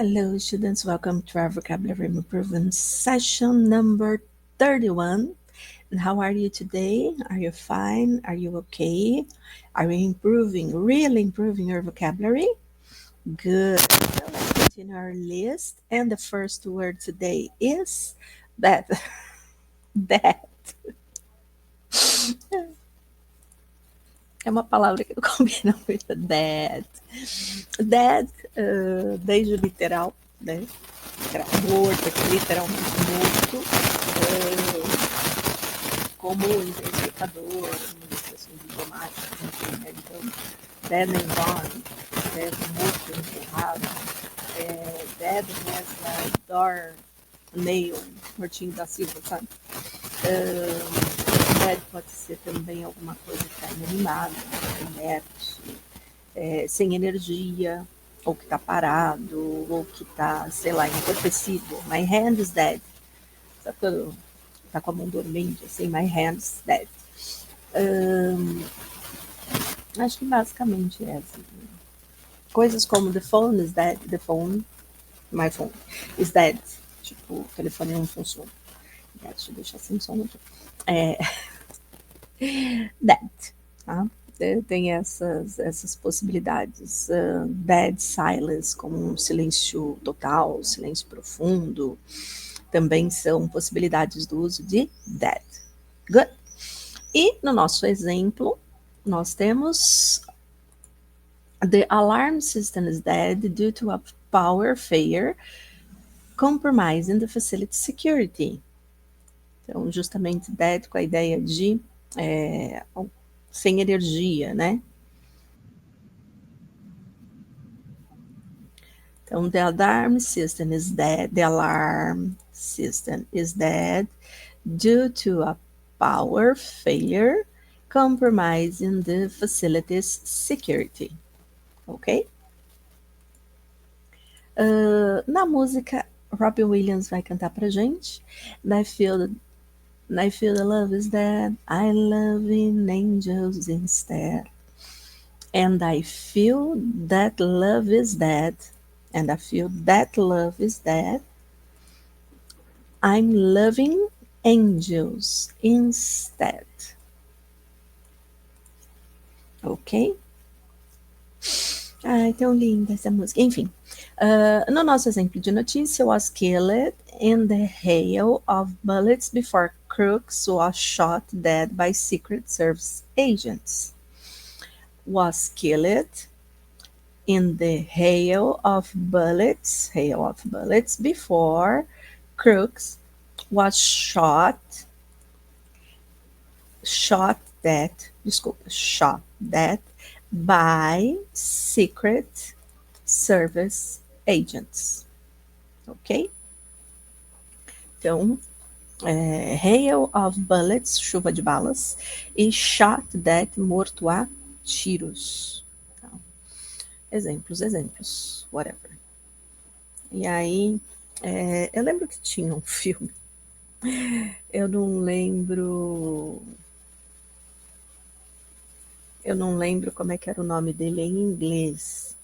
Hello, students. Welcome to our vocabulary improvement session number 31. And how are you today? Are you fine? Are you okay? Are you improving, really improving your vocabulary? Good. So let's continue our list. And the first word today is that. That. É uma palavra que não combina muito. That. That, desde o literal, né? Morto, literalmente morto, como intensificador, manifestações idiomáticas, enfim, né? Então, dead and gone, dead, morto, enterrado, dead has a door nail, mortinho da Silva, sabe? Dead pode ser também alguma coisa que está inanimada, inerte, sem energia, ou que está parado, ou que está, sei lá, entorpecido. My hand is dead. Sabe quando tá com a mão dormente, assim, my hand is dead. Acho que basicamente é assim. Coisas como the phone is dead, my phone is dead. Tipo, o telefone não funciona. Deixa eu deixar sem som aqui. Dead, tá? Tem essas possibilidades. Dead silence, como um silêncio total, silêncio profundo, também são possibilidades do uso de dead. Good. E no nosso exemplo, nós temos the alarm system is dead due to a power failure compromising the facility security. Então, justamente dead com a ideia de sem energia, né? Então, the alarm system is dead. The alarm system is dead due to a power failure compromising the facility's security. Ok? Na música, Robbie Williams vai cantar pra gente. And I feel the love is dead. I love in angels instead. And I feel that love is dead. And I feel that love is dead. I'm loving angels instead. Ok? Ai, tão linda essa música. Enfim, no nosso exemplo de notícia, was killed in the hail of bullets before Crooks was shot dead by Secret Service agents. Was killed in the hail of bullets before Crooks was shot dead by Secret Service agents. Ok? Então, hail of bullets, chuva de balas, e shot dead, morto a tiros. Então, exemplos, whatever. E aí, eu lembro que tinha um filme, eu não lembro como é que era o nome dele em inglês,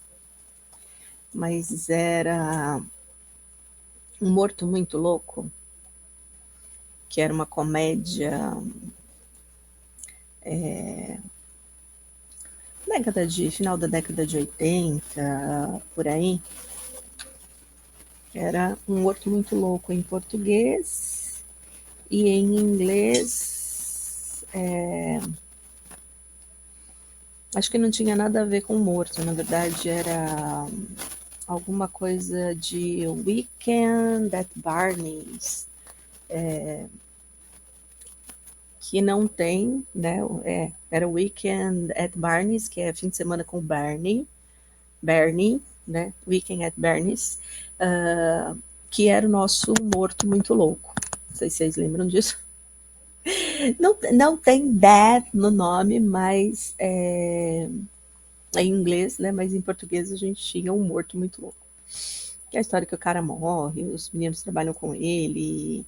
mas era Um Morto Muito Louco, que era uma comédia final da década de 80, por aí. Era Um Morto Muito Louco em português, e em inglês acho que não tinha nada a ver com morto, na verdade era alguma coisa de Weekend at Barney's, que não tem, né? Era Weekend at Barney's, que é fim de semana com Barney, né? Weekend at Barney's, que era o nosso Morto Muito Louco. Não sei se vocês lembram disso. Não tem that no nome, mas em inglês, né? Mas em português a gente tinha Um Morto Muito Louco. Que é a história que o cara morre, os meninos trabalham com ele,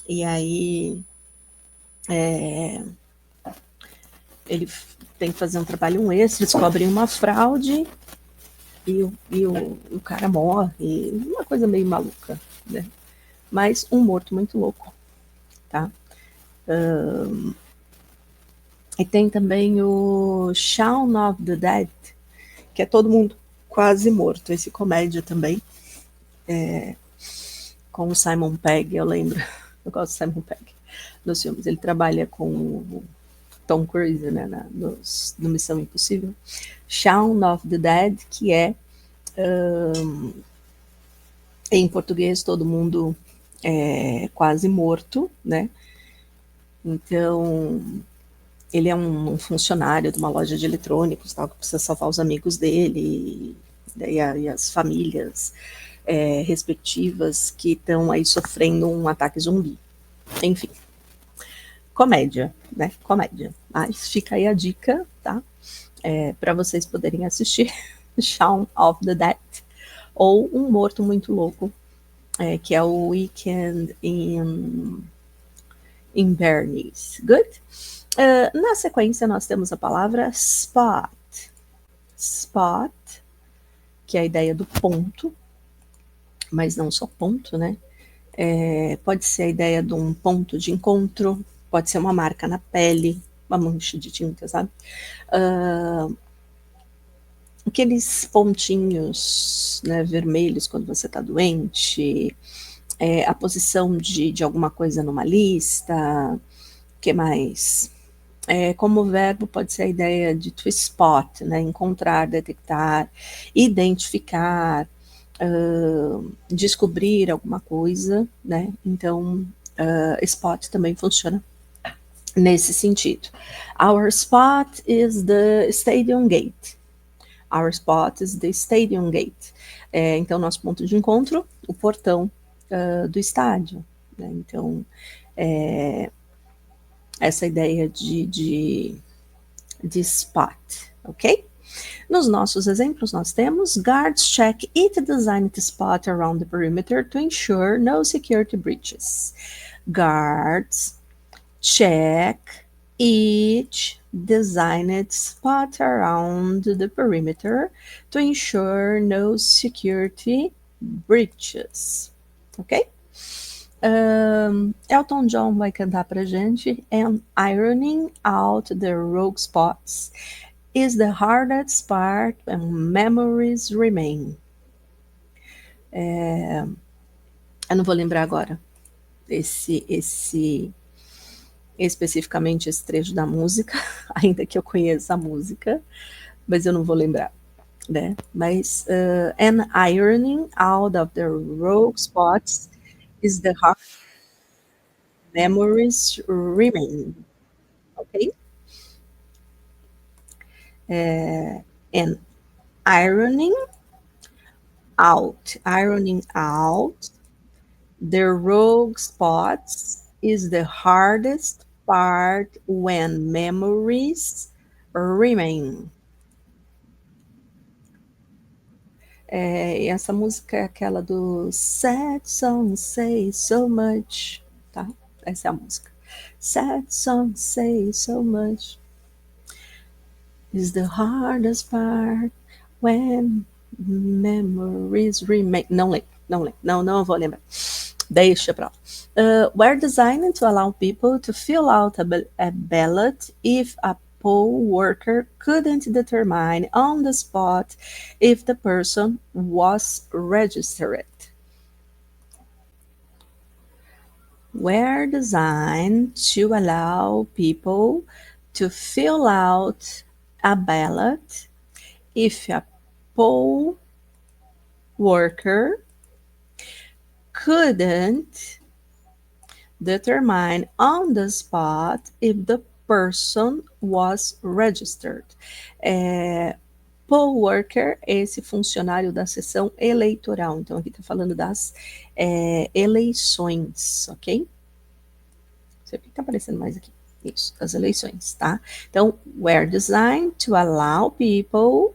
e aí ele tem que fazer um trabalho extra, descobrem uma fraude, e o cara morre, uma coisa meio maluca, né? Mas um morto muito louco, tá? E tem também o Shaun of the Dead, que é todo mundo quase morto, esse comédia também, com o Simon Pegg, eu lembro, eu gosto do Simon Pegg nos filmes, ele trabalha com o Tom Cruise, né, no Missão Impossível. Shaun of the Dead, que é, em português, todo mundo quase morto, né? Então, ele é um funcionário de uma loja de eletrônicos, tal, que precisa salvar os amigos dele e as famílias respectivas que estão aí sofrendo um ataque zumbi. Enfim, comédia, né? Comédia. Mas fica aí a dica, tá? Para vocês poderem assistir Shaun of the Dead ou Um Morto Muito Louco, que é o Weekend in Bernie's. Good? Na sequência, nós temos a palavra spot. Spot, que é a ideia do ponto, mas não só ponto, né? Pode ser a ideia de um ponto de encontro, pode ser uma marca na pele, uma mancha de tinta, sabe? Aqueles pontinhos, né, vermelhos quando você está doente, a posição de alguma coisa numa lista, o que mais? Como verbo pode ser a ideia de to spot, né, encontrar, detectar, identificar, descobrir alguma coisa, né? Então, spot também funciona nesse sentido. Our spot is the stadium gate. Our spot is the stadium gate. Então, nosso ponto de encontro, o portão do estádio, né? Então, essa ideia de spot, ok? Nos nossos exemplos, nós temos guards check each designated spot around the perimeter to ensure no security breaches. Guards check each designated spot around the perimeter to ensure no security breaches. Ok? Elton John vai cantar pra gente. And ironing out the rogue spots is the hardest part when memories remain. Eu não vou lembrar agora especificamente esse trecho da música, ainda que eu conheça a música, mas eu não vou lembrar, né? Mas and ironing out of the rogue spots is the hard memories remain, ok? And ironing out the rogue spots is the hardest part when memories remain. E essa música é aquela do Sad Songs Say So Much, tá? Essa é a música. Sad songs say so much is the hardest part when memories remain. Não vou lembrar. Deixa pra lá. Were designed to allow people to fill out a ballot if a poll worker couldn't determine on the spot if the person was registered. Were designed to allow people to fill out a ballot if a poll worker couldn't determine on the spot if the person was registered. Poll worker é esse funcionário da sessão eleitoral. Então, aqui está falando das eleições, ok? Não sei o que está aparecendo mais aqui. Isso, das eleições, tá? Então, were designed to allow people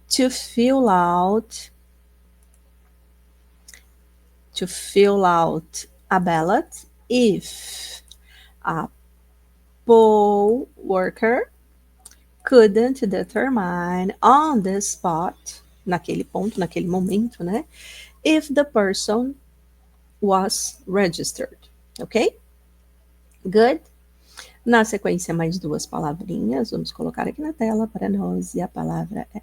to fill out a ballot if a poll worker couldn't determine on the spot naquele ponto, naquele momento, né? If the person was registered. Ok? Good. Na sequência, mais duas palavrinhas. Vamos colocar aqui na tela para nós. E a palavra é: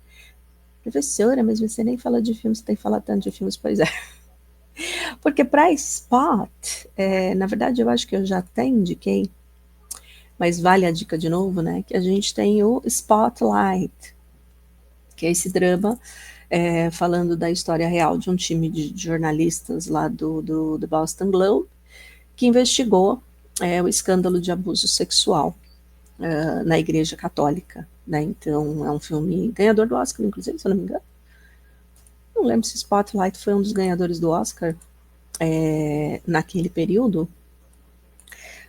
professora, mas você nem fala de filmes, você tem que falar tanto de filmes, pois é. Porque para spot, na verdade eu acho que eu já até indiquei, mas vale a dica de novo, né? Que a gente tem o Spotlight, que é esse drama falando da história real de um time de jornalistas lá do Boston Globe, que investigou o escândalo de abuso sexual na Igreja Católica. Né? Então, é um filme ganhador do Oscar, inclusive, se eu não me engano. Não lembro se Spotlight foi um dos ganhadores do Oscar naquele período,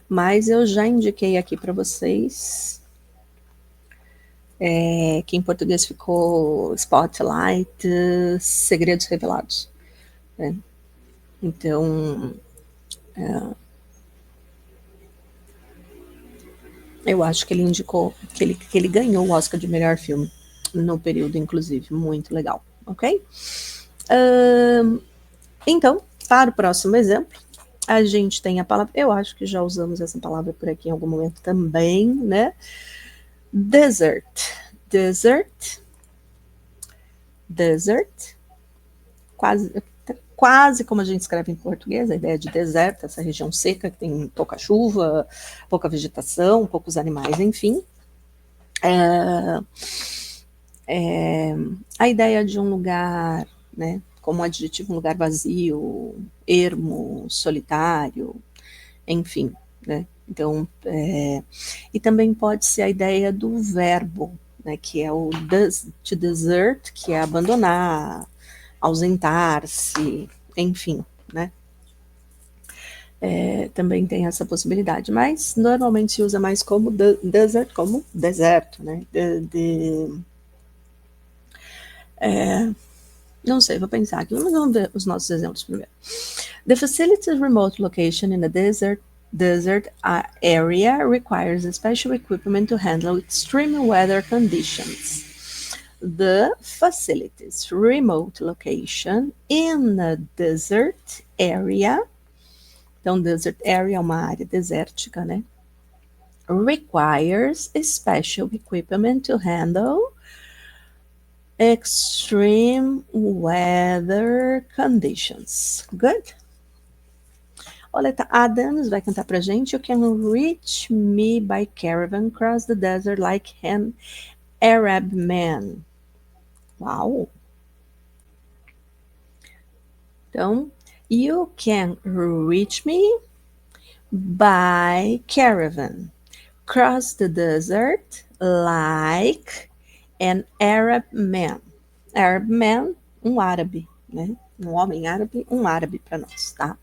mas eu já indiquei aqui para vocês que em português ficou Spotlight, Segredos Revelados. Né? Então, eu acho que ele indicou, que ele ganhou o Oscar de melhor filme no período, inclusive. Muito legal, ok? Então, para o próximo exemplo, a gente tem a palavra, eu acho que já usamos essa palavra por aqui em algum momento também, né? Desert. Desert. Desert. Quase como a gente escreve em português, a ideia de deserto, essa região seca que tem pouca chuva, pouca vegetação, poucos animais, enfim. A ideia de um lugar, né, como adjetivo, um lugar vazio, ermo, solitário, enfim, né? Então, e também pode ser a ideia do verbo, né, que é o to desert, que é abandonar, ausentar-se, enfim, né? Também tem essa possibilidade, mas normalmente se usa mais como desert, como deserto, né? Não sei, vou pensar aqui, mas vamos ver os nossos exemplos primeiro. The facility's remote location in a desert area requires special equipment to handle extreme weather conditions. The facility's remote location in a desert area, então desert area é uma área desértica, né? Requires special equipment to handle extreme weather conditions. Good? Oleta Adams vai cantar pra gente You Can Reach Me by Caravan Cross the Desert Like an Arab Man. Uau! Então, You Can Reach Me by Caravan Cross the Desert Like an Arab Man. Arab Man, um árabe, né? Um homem árabe, um árabe para nós, tá?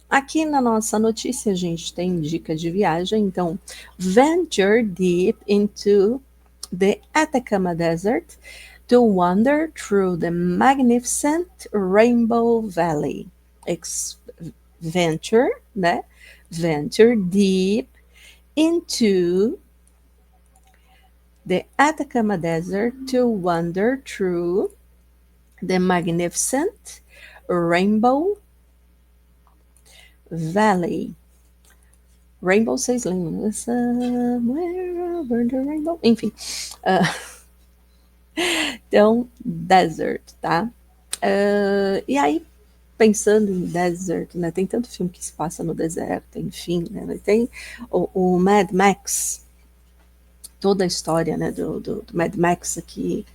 Aqui na nossa notícia a gente tem dica de viagem, então venture deep into the Atacama Desert to wander through the magnificent Rainbow Valley. Venture, né? Venture deep into the Atacama Desert to wander through the magnificent Rainbow Valley. Rainbow Says somewhere over the rainbow. Enfim. Então, desert, tá? E aí, pensando em desert, né? Tem tanto filme que se passa no deserto, enfim, né? Tem o Mad Max, toda a história, né, do Mad Max aqui,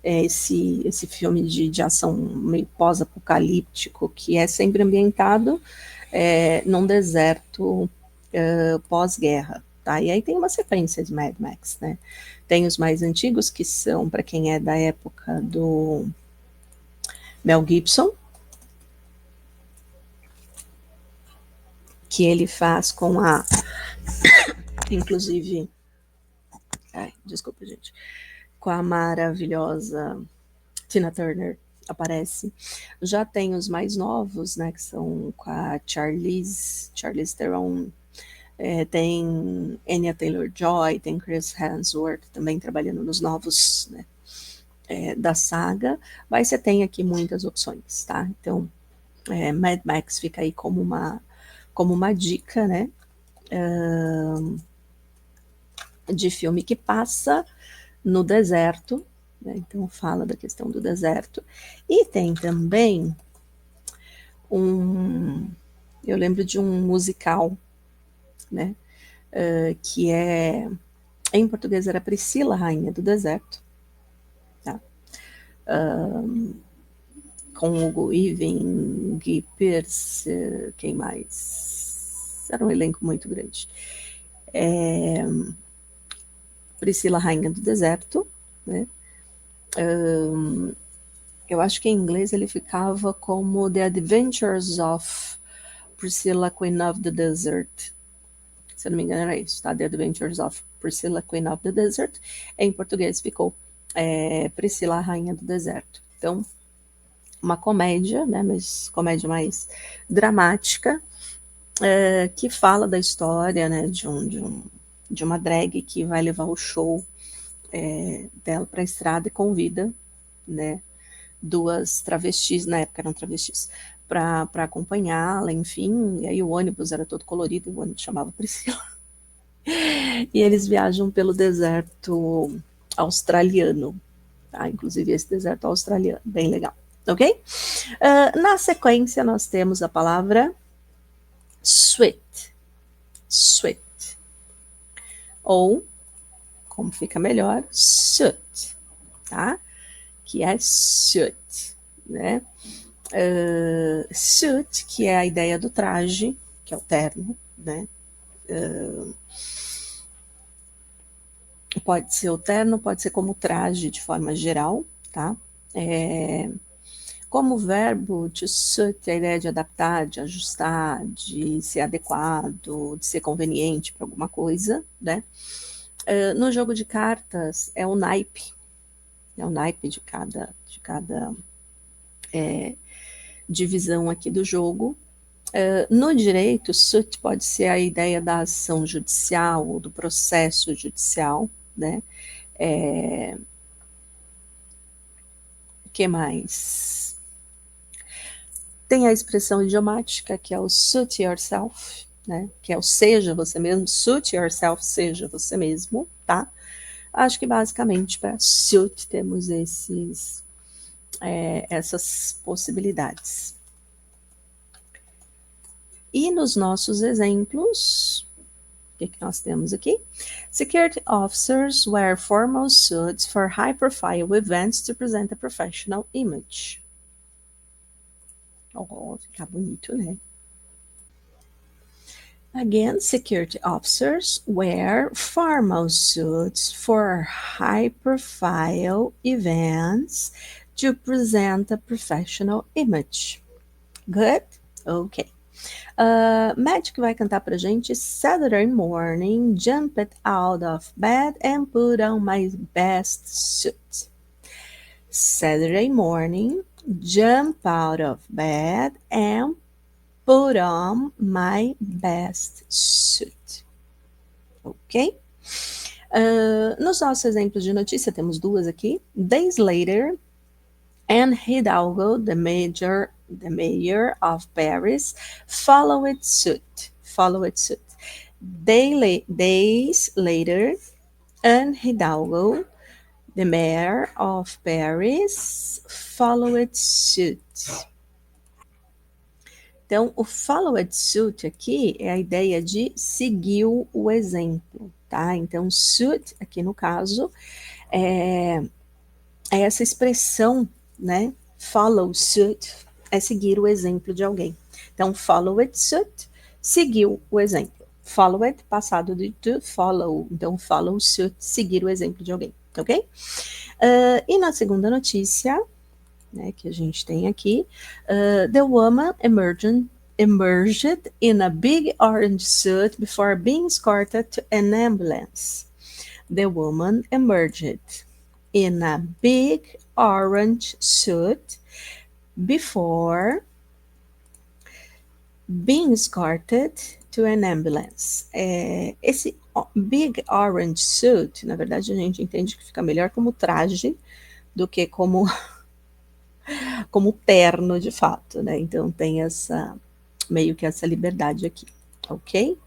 esse filme de ação meio pós-apocalíptico, que é sempre ambientado num deserto pós-guerra, tá? E aí tem uma sequência de Mad Max, né? Tem os mais antigos, que são, para quem é da época do Mel Gibson, que ele faz com a... Inclusive... desculpa, gente. Com a maravilhosa Tina Turner aparece. Já tem os mais novos, né, que são com a Charlize Theron, tem Anya Taylor-Joy, tem Chris Hemsworth também trabalhando nos novos, né, da saga, mas você tem aqui muitas opções, tá? Então, Mad Max fica aí como uma dica, né? De filme que passa no deserto, né? Então fala da questão do deserto. E tem também eu lembro de um musical, né? Que em português era Priscila, Rainha do Deserto, tá? Com Hugo Weaving, Guy Pearce, quem mais? Era um elenco muito grande. Priscila, Rainha do Deserto, né? Eu acho que em inglês ele ficava como The Adventures of Priscilla, Queen of the Desert. Se eu não me engano era isso, tá? The Adventures of Priscilla, Queen of the Desert. Em português ficou Priscila, Rainha do Deserto. Então, uma comédia, né? Mas comédia mais dramática, que fala da história, né? De uma drag que vai levar o show dela para a estrada e convida, né? Duas travestis, na época eram travestis, para acompanhá-la, enfim, e aí o ônibus era todo colorido, e o ônibus chamava Priscila. E eles viajam pelo deserto australiano, tá? Inclusive esse deserto australiano, bem legal, ok? Na sequência, nós temos a palavra sweet, sweet, ou, como fica melhor, suit, tá? Que é suit, né? Suit, que é a ideia do traje, que é o terno, né? Pode ser o terno, pode ser como traje de forma geral, tá? Como verbo, to suit, a ideia de adaptar, de ajustar, de ser adequado, de ser conveniente para alguma coisa, né? No jogo de cartas, é o naipe de cada divisão aqui do jogo. No direito, suit pode ser a ideia da ação judicial ou do processo judicial, né? O que mais? Tem a expressão idiomática, que é o suit yourself, né? Que é o seja você mesmo, suit yourself, seja você mesmo, tá? Acho que basicamente para suit temos essas possibilidades. E nos nossos exemplos, o que nós temos aqui? Security officers wear formal suits for high-profile events to present a professional image. Oh, fica bonito, né? Again, security officers wear formal suits for high-profile events to present a professional image. Good? Ok. Magic vai cantar pra gente Saturday morning, jumped out of bed and put on my best suit. Saturday morning, jump out of bed and put on my best suit. Ok? Nos nossos exemplos de notícia, temos duas aqui. Days later, Anne Hidalgo, the mayor of Paris, followed suit. Days later, Anne Hidalgo, the mayor of Paris, followed suit. Então, o followed suit aqui é a ideia de seguiu o exemplo, tá? Então, suit, aqui no caso, é essa expressão, né? Follow suit é seguir o exemplo de alguém. Então, followed suit, seguiu o exemplo. Followed, passado de to follow. Então, follow suit, seguir o exemplo de alguém, ok? E na segunda notícia, né, que a gente tem aqui, the woman emerged in a big orange suit before being escorted to an ambulance. The woman emerged in a big orange suit before being escorted to an ambulance. Esse big orange suit, na verdade, a gente entende que fica melhor como traje do que como, como terno de fato, né? Então tem meio que essa liberdade aqui, ok?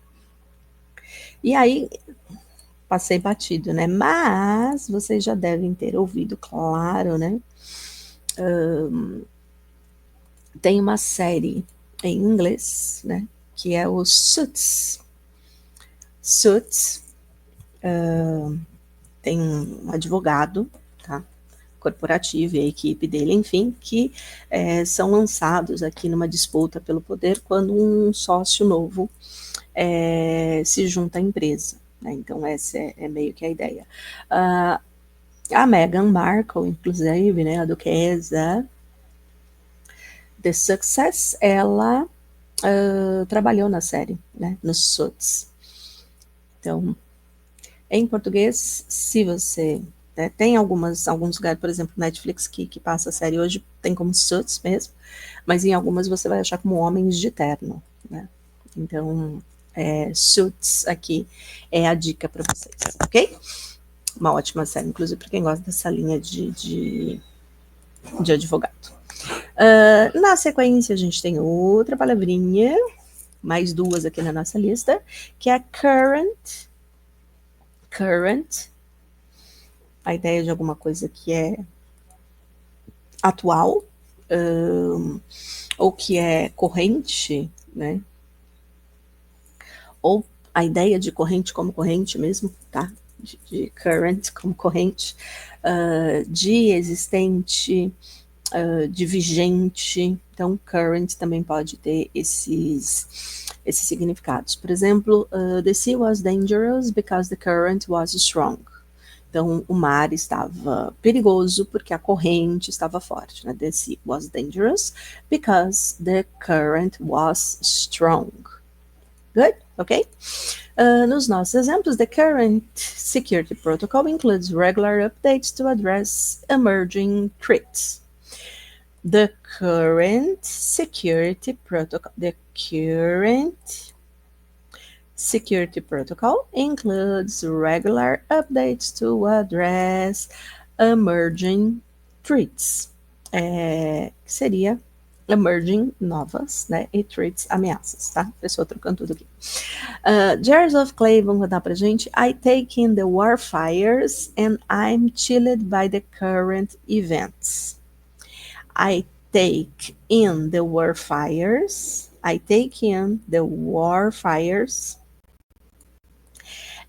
E aí, passei batido, né? Mas vocês já devem ter ouvido, claro, né? Tem uma série em inglês, né? Que é o Suits. Suits tem um advogado, tá? Corporativo e a equipe dele, enfim, que são lançados aqui numa disputa pelo poder quando um sócio novo se junta à empresa. Né? Então, essa é meio que a ideia. A Meghan Markle, inclusive, né, a duquesa The Success, ela trabalhou na série, né, no Suits. Então, em português, se você tem alguns lugares, por exemplo, Netflix, que passa a série hoje, tem como Suits mesmo, mas em algumas você vai achar como Homens de Terno, né? Então, Suits aqui é a dica para vocês, ok? Uma ótima série, inclusive para quem gosta dessa linha de advogado. Na sequência, a gente tem outra palavrinha, mais duas aqui na nossa lista, que é current. Current, a ideia de alguma coisa que é atual, ou que é corrente, né? Ou a ideia de corrente como corrente mesmo, tá? De current como corrente, de existente, de vigente. Então, current também pode ter esses significados. Por exemplo, the sea was dangerous because the current was strong. Então, o mar estava perigoso porque a corrente estava forte. Né? The sea was dangerous because the current was strong. Good? Ok? Nos nossos exemplos, the current security protocol includes regular updates to address emerging threats. The current security protocol includes regular updates to address emerging threats. Que seria emerging, novas, né? E threats, ameaças, tá? Pessoa trocando tudo aqui. Jars of Clay vão contar pra gente. I take in the warfires and I'm chilled by the current events. I take in the warfires. I take in the warfires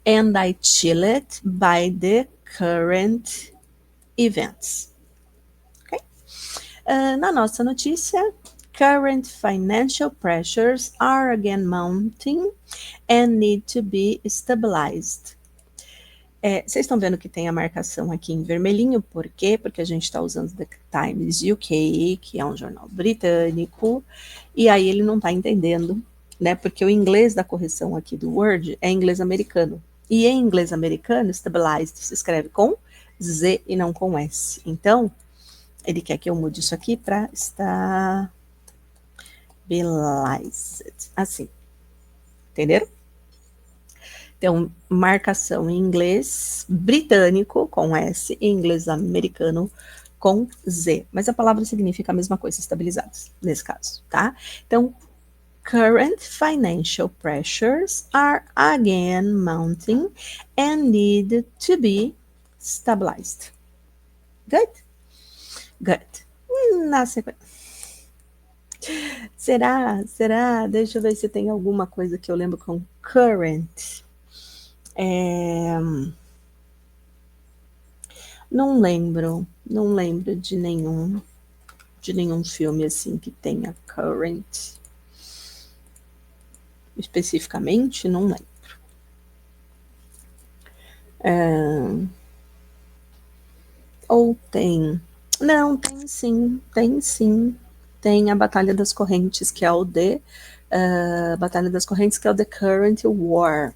and I chill it by the current events. Okay? Na nossa notícia, current financial pressures are again mounting and need to be stabilized. Vocês estão vendo que tem a marcação aqui em vermelhinho, por quê? Porque a gente está usando The Times UK, que é um jornal britânico, e aí ele não está entendendo, né? Porque o inglês da correção aqui do Word é inglês americano. E em inglês americano, stabilized se escreve com Z e não com S. Então, ele quer que eu mude isso aqui para stabilized. Assim. Entenderam? Então, marcação em inglês britânico com S e inglês americano com Z. Mas a palavra significa a mesma coisa, estabilizados, nesse caso, tá? Então, current financial pressures are again mounting and need to be stabilized. Good? Good. Na sequência. Será? Deixa eu ver se tem alguma coisa que eu lembro com current. Não lembro de nenhum filme assim que tenha current. Especificamente, não lembro. Ou tem? Não, tem sim. Tem a Batalha das Correntes, que é o Batalha das Correntes, que é o The Current War.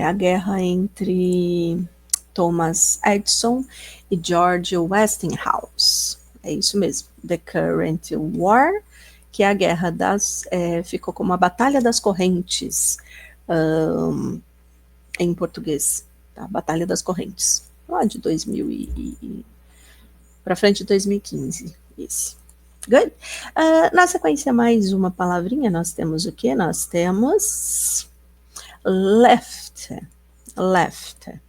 A guerra entre Thomas Edison e George Westinghouse. É isso mesmo, The Current War, que é a guerra ficou como a Batalha das Correntes em português, tá? Batalha das Correntes. lá de 2000 para frente de 2015, esse. Good? Na sequência, mais uma palavrinha, nós temos o quê? Nós temos left, left,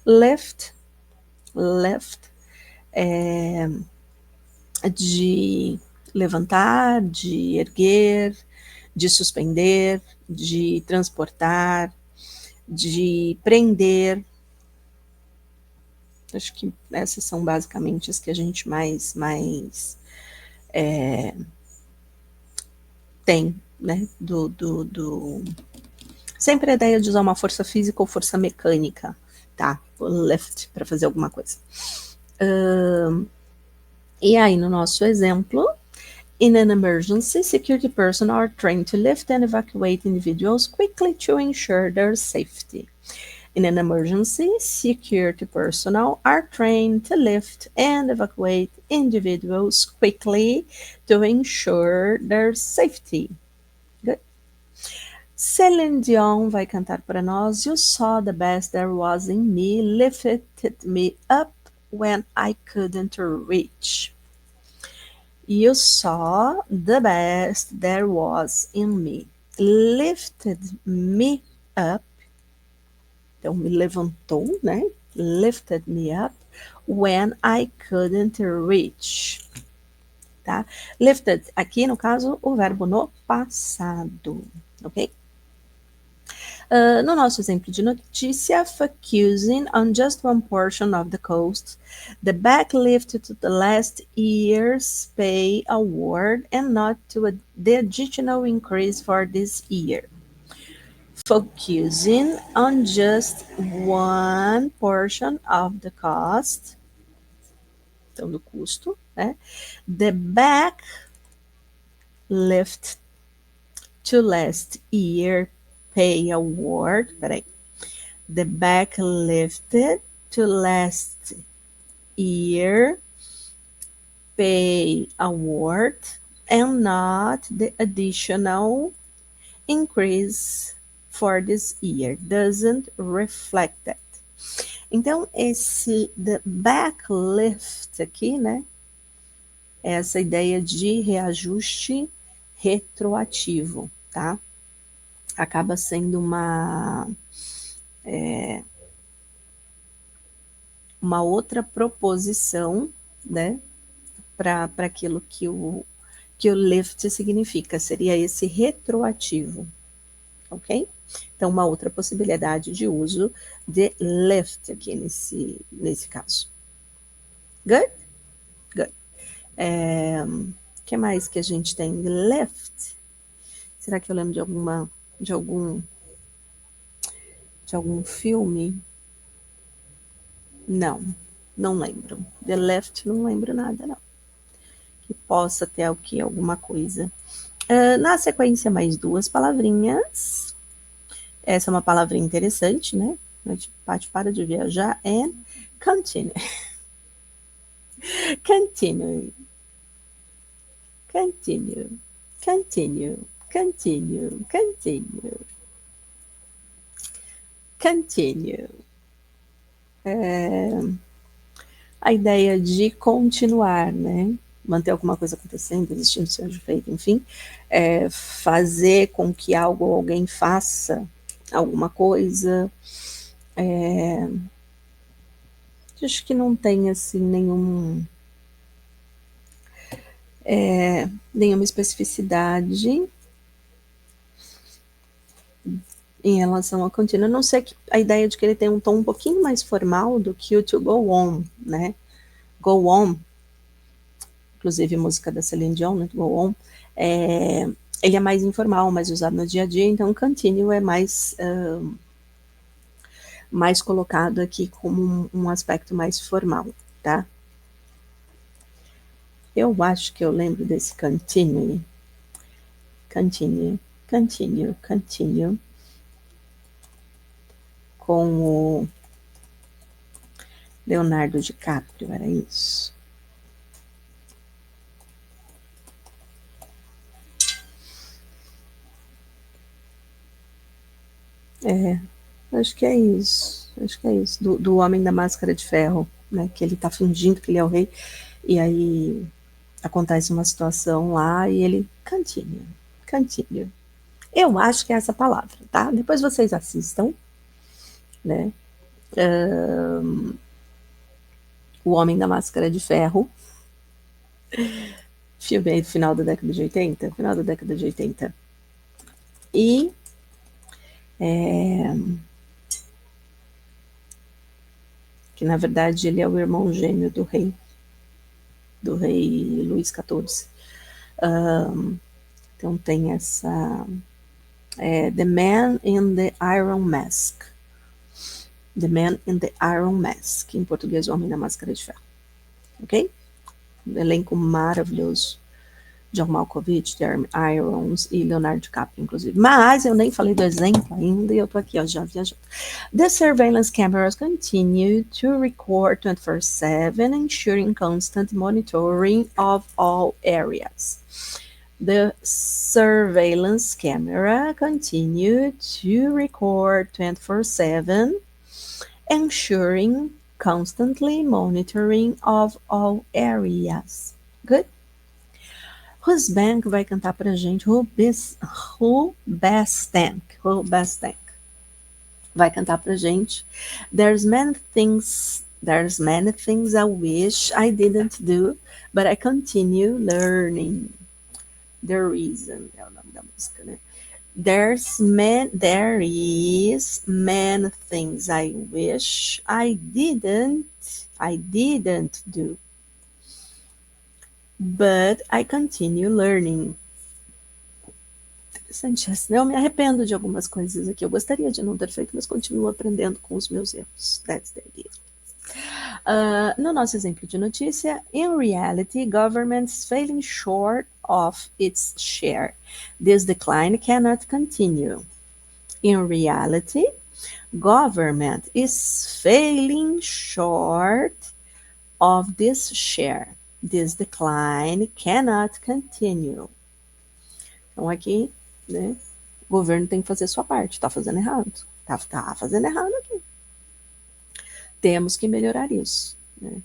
left, left, de levantar, de erguer, de suspender, de transportar, de prender. Acho que essas são basicamente as que a gente mais tem, né? Sempre a ideia de usar uma força física ou força mecânica, tá? Lift, para fazer alguma coisa. E aí, no nosso exemplo, in an emergency, security personnel are trained to lift and evacuate individuals quickly to ensure their safety. In an emergency, security personnel are trained to lift and evacuate individuals quickly to ensure their safety. Good. Celine Dion vai cantar para nós. You saw the best there was in me, lifted me up when I couldn't reach. You saw the best there was in me, lifted me up. Então, me levantou, né? Lifted me up when I couldn't reach. Tá? Lifted, aqui no caso, o verbo no passado, ok? No nosso exemplo de notícia, focusing on just one portion of the coast, the back lifted to the last year's pay award and not to the additional increase for this year. Focusing on just one portion of the cost, então do custo, né? The back lift to last year pay award, peraí. The back lifted to last year pay award and not the additional increase for this year. Doesn't reflect that. Então, esse the back lift aqui, né? É essa ideia de reajuste retroativo, tá? Acaba sendo uma outra proposição, né, para aquilo que o lift significa, seria esse retroativo, ok? Então, uma outra possibilidade de uso de lift aqui nesse caso. Good? Good. Que mais que a gente tem? Lift. Será que eu lembro de algum filme? Não lembro. The Left, não lembro nada, não. Que possa ter aqui alguma coisa. Na sequência, mais duas palavrinhas. Essa é uma palavrinha interessante, né? Paty para de viajar. And continue. Continue. Continue. Continue. Continue. Continue. Continue. A ideia de continuar, né? Manter alguma coisa acontecendo, existindo, seja feito, enfim, fazer com que algo ou alguém faça alguma coisa. Acho que não tem assim nenhuma especificidade em relação ao contínuo, a não ser que a ideia de que ele tem um tom um pouquinho mais formal do que o to go on, né? Go on, inclusive música da Celine Dion, né? Go on, ele é mais informal, mais usado no dia a dia, então continue é mais colocado aqui como um aspecto mais formal, tá? Eu acho que eu lembro desse continue. Continue, continue, continue. Com o Leonardo DiCaprio, era isso? Acho que é isso. Acho que é isso. Do Homem da Máscara de Ferro, né? Que ele tá fingindo que ele é o rei. E aí acontece uma situação lá e ele continue, continue. Eu acho que é essa palavra, tá? Depois vocês assistam, né? O Homem da Máscara de Ferro, filme aí do final da década de 80, final da década de 80. E que na verdade ele é o irmão gêmeo do rei Luís XIV. Então tem essa The Man in the Iron Mask. The Man in the Iron Mask, em português, O Homem da Máscara de Ferro. Ok? Um elenco maravilhoso. John Malkovich, Jeremy Irons e Leonardo DiCaprio, inclusive. Mas eu nem falei do exemplo ainda e eu tô aqui, ó, já viajando. The surveillance cameras continue to record 24/7, ensuring constant monitoring of all areas. The surveillance camera continue to record 24/7, ensuring constantly monitoring of all areas. Good? Whose Bank vai cantar pra gente? Who Best Tank vai cantar pra gente. There's many things I wish I didn't do, but I continue learning. The Reason é o nome da música, né? There is many things I wish I didn't do, but I continue learning. Interessante, eu me arrependo de algumas coisas aqui. Eu gostaria de não ter feito, mas continuo aprendendo com os meus erros. That's the idea. No nosso exemplo de notícia, in reality, governments failing short of its share. This decline cannot continue. In reality, government is failing short of this share. This decline cannot continue. Então aqui, né, o governo tem que fazer sua parte. Tá fazendo errado. Tá fazendo errado aqui. Temos que melhorar isso, né?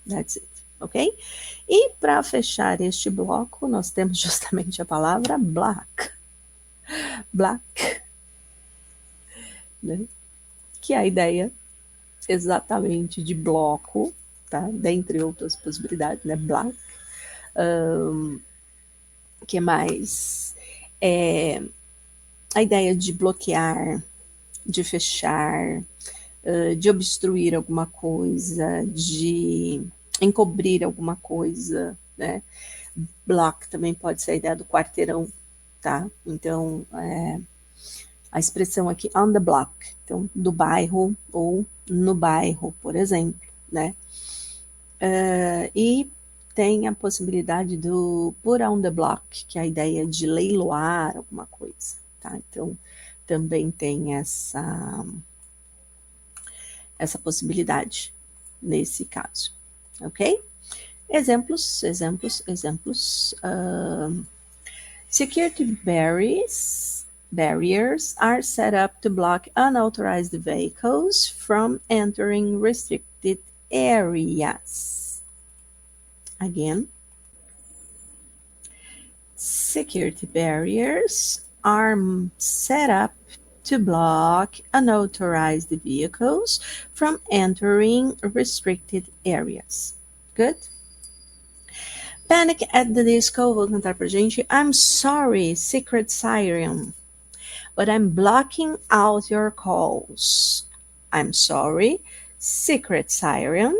That's it, ok? E para fechar este bloco, nós temos justamente a palavra black. Black, né? Que é a ideia exatamente de bloco, tá? Dentre outras possibilidades, né? Black. Que mais? A ideia de bloquear, de fechar, de obstruir alguma coisa, de encobrir alguma coisa, né? Block também pode ser a ideia do quarteirão, tá? Então, a expressão aqui on the block, então do bairro ou no bairro, por exemplo, né? E tem a possibilidade do put on the block, que é a ideia de leiloar alguma coisa, tá? Então, também tem essa possibilidade nesse caso, ok? Exemplos. Security barriers are set up to block unauthorized vehicles from entering restricted areas. Again, security barriers are set up to block unauthorized vehicles from entering restricted areas. Good? Panic at the Disco, vou cantar pra gente. I'm sorry, Secret Siren, but I'm blocking out your calls. I'm sorry, Secret Siren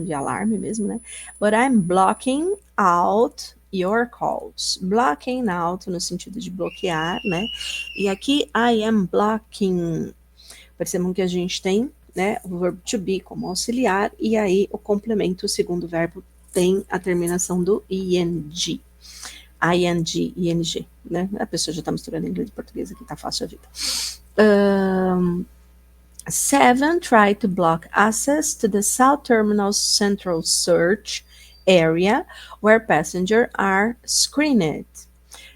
de alarme mesmo, né? But I'm blocking out your calls. Blocking out no sentido de bloquear, né? E aqui I am blocking. Percebam que a gente tem, né, o verbo to be como auxiliar e aí o complemento, o segundo verbo tem a terminação do ing. ing, né? A pessoa já tá misturando inglês e português aqui, tá fácil a vida. 7. Try to block access to the South Terminal's central search area where passengers are screened.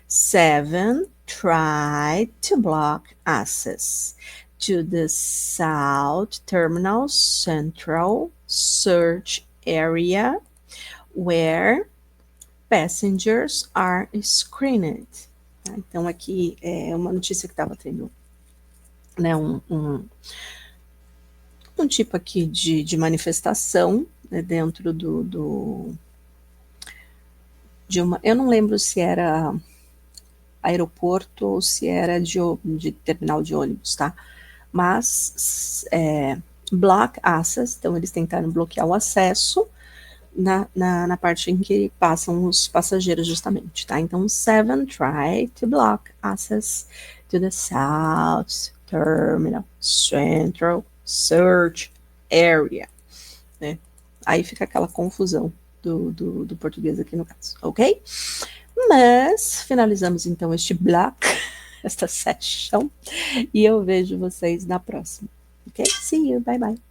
7. Try to block access to the South Terminal Central Search Area where passengers are screened. Tá? Então, aqui é uma notícia que estava tendo, né, um tipo aqui de manifestação, né, dentro de uma... Eu não lembro se era aeroporto ou se era de terminal de ônibus, tá? Mas block access, então eles tentaram bloquear o acesso na parte em que passam os passageiros justamente, tá? Então, 7 try to block access to the South Terminal Central Search Area, né? Aí fica aquela confusão do português aqui no caso, ok? Mas finalizamos então este block, esta session, e eu vejo vocês na próxima, ok? See you, bye bye.